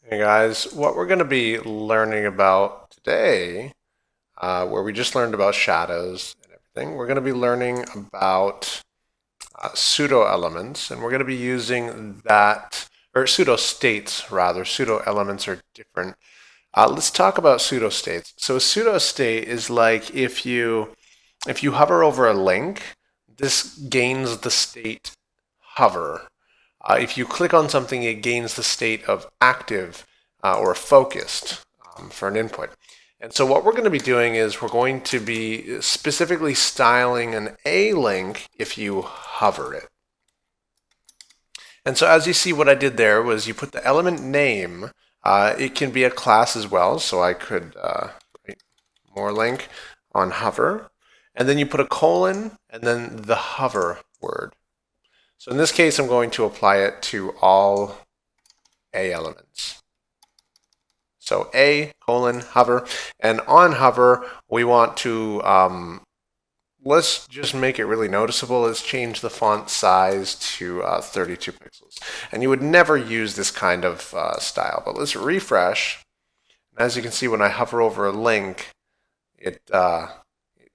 Hey guys, what we're going to be learning about today, where we just learned about shadows and everything, we're going to be learning about pseudo elements, and we're going to be using that, or pseudo states rather. Pseudo elements are different. Let's talk about pseudo states. So a pseudo state is like if you hover over a link, this gains the state hover. If you click on something, it gains the state of active or focused for an input. And so what we're going to be doing is we're going to be specifically styling an A link if you hover it. And so as you see, what I did there was you put the element name. It can be a class as well, so I could write more link on hover. And then you put a colon and then the hover word. So in this case, I'm going to apply it to all A elements. So A colon hover, and on hover, we want to, let's just make it really noticeable. Let's change the font size to 32 pixels. And you would never use this kind of style, but let's refresh. As you can see, when I hover over a link, it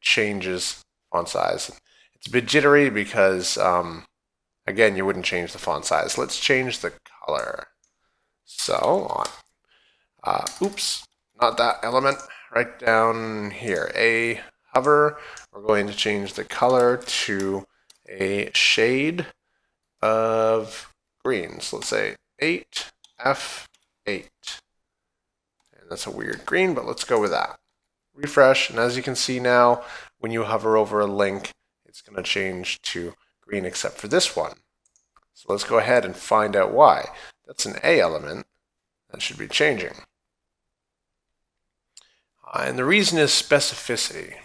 changes font size. It's a bit jittery because again, you wouldn't change the font size. Let's change the color. So, oops, not that element. Right down here, A hover. We're going to change the color to a shade of green. So let's say 8F8. And that's a weird green, but let's go with that. Refresh, and as you can see now, when you hover over a link, it's going to change to green except for this one. So let's go ahead and find out why. That's an A element that should be changing. And the reason is specificity.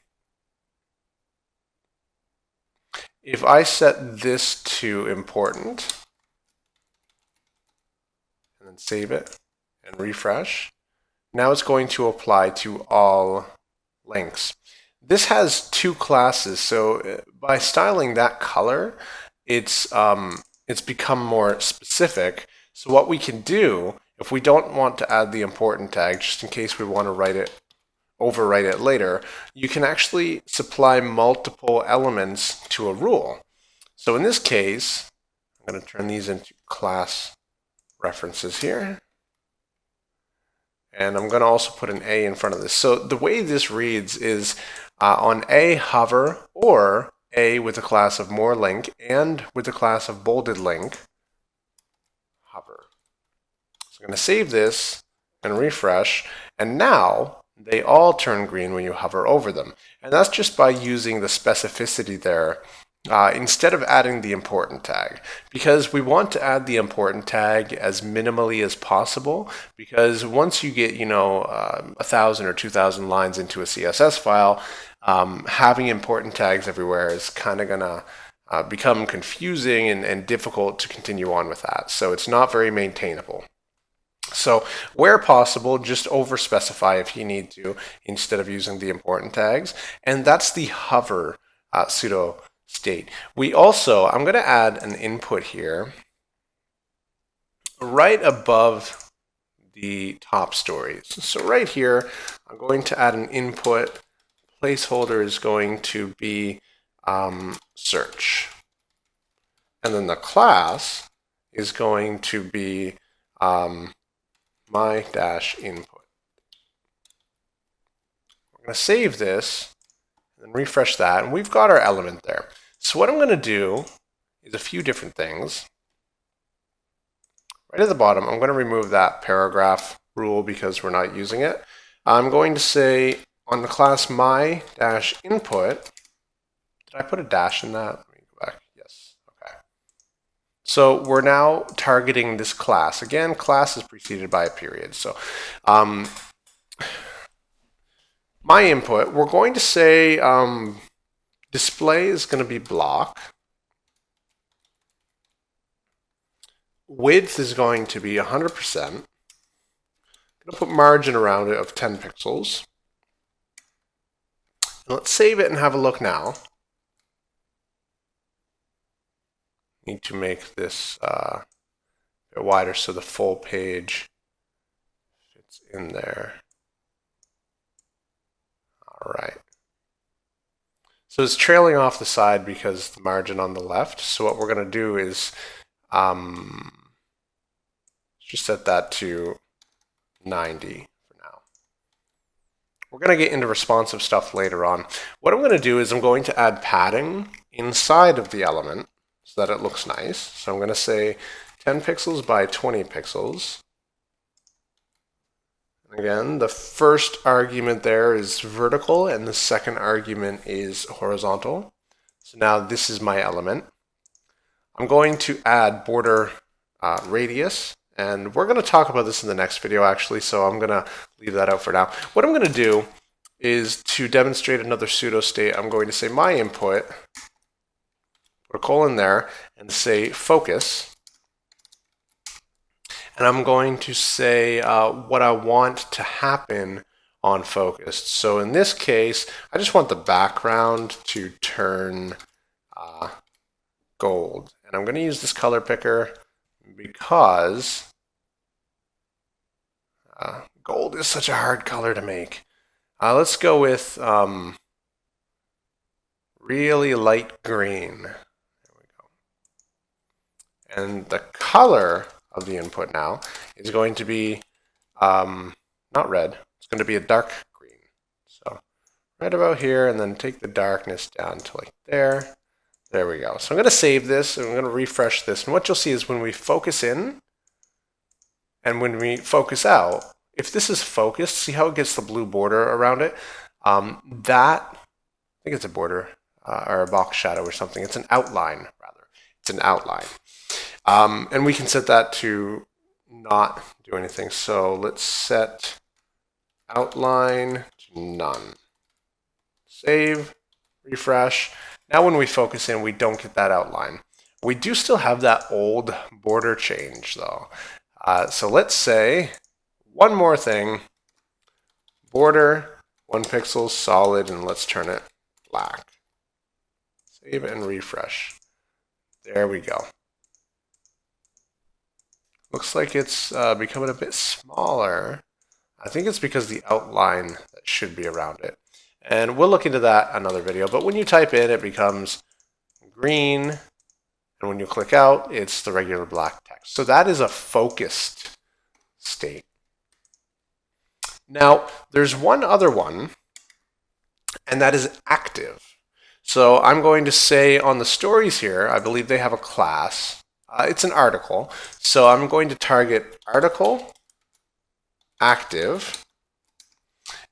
If I set this to important, and then save it and refresh, now it's going to apply to all links. This has two classes, so by styling that color, it's become more specific. So what we can do, if we don't want to add the important tag, just in case we want to overwrite it later, you can actually supply multiple elements to a rule. So in this case, I'm going to turn these into class references here. And I'm going to also put an A in front of this. So the way this reads is on A hover or A with a class of more link and with a class of bolded link, hover. So I'm going to save this and refresh, and now they all turn green when you hover over them. And that's just by using the specificity there instead of adding the important tag, because we want to add the important tag as minimally as possible, because once you get 1,000 or 2,000 lines into a CSS file, having important tags everywhere is kind of gonna become confusing and difficult to continue on with that. So it's not very maintainable. So where possible, just over specify if you need to instead of using the important tags. And that's the hover pseudo state. I'm going to add an input here right above the top stories. So right here, I'm going to add an input. Placeholder is going to be search. And then the class is going to be my-input. We're going to save this and refresh that, and we've got our element there. So what I'm going to do is a few different things. Right at the bottom, I'm going to remove that paragraph rule because we're not using it. I'm going to say on the class my-input, did I put a dash in that? Let me go back. Yes. Okay. So we're now targeting this class. Again, class is preceded by a period. So my input, we're going to say display is going to be block. Width is going to be 100%. I'm going to put margin around it of 10 pixels. And let's save it and have a look now. Need to make this a bit wider so the full page It's in there. All right. So it's trailing off the side because the margin on the left. So what we're going to do is just set that to 90 for now. We're going to get into responsive stuff later on. What I'm going to do is I'm going to add padding inside of the element so that it looks nice. So I'm going to say 10 pixels by 20 pixels. Again, the first argument there is vertical and the second argument is horizontal. So now this is my element. I'm going to add border radius, and we're going to talk about this in the next video actually, so I'm going to leave that out for now. What I'm going to do is to demonstrate another pseudo state, I'm going to say my input, put a colon there, and say focus. And I'm going to say what I want to happen on focused. So in this case, I just want the background to turn gold. And I'm going to use this color picker because gold is such a hard color to make. Let's go with really light green. There we go. And the color of the input now is going to be not red, it's going to be a dark green. So right about here, and then take the darkness down to like there. There we go. So I'm going to save this and I'm going to refresh this, and what you'll see is when we focus in and when we focus out, if this is focused, see how it gets the blue border around it? I think it's a border or a box shadow or something. It's an outline rather. It's an outline. And we can set that to not do anything. So let's set outline to none. Save, refresh. Now when we focus in, we don't get that outline. We do still have that old border change though. So let's say one more thing, border, 1 pixel, solid, and let's turn it black. Save and refresh. There we go. Looks like it's becoming a bit smaller. I think it's because the outline that should be around it. And we'll look into that another video. But when you type in, it becomes green. And when you click out, it's the regular black text. So that is a focused state. Now, there's one other one, and that is active. So I'm going to say on the stories here, I believe they have a class. It's an article. So I'm going to target article active,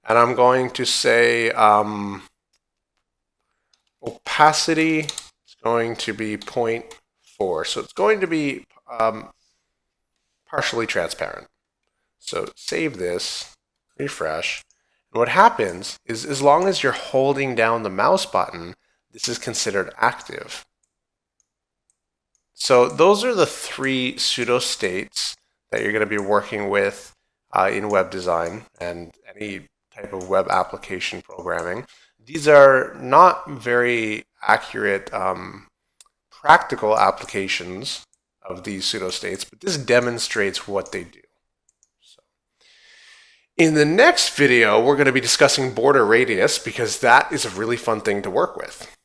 and I'm going to say opacity is going to be 0.4. So it's going to be partially transparent. So save this, refresh. And what happens is as long as you're holding down the mouse button, this is considered active. So those are the 3 pseudo states that you're going to be working with in web design and any type of web application programming. These are not very accurate practical applications of these pseudo states, but this demonstrates what they do. So, in the next video, we're going to be discussing border radius because that is a really fun thing to work with.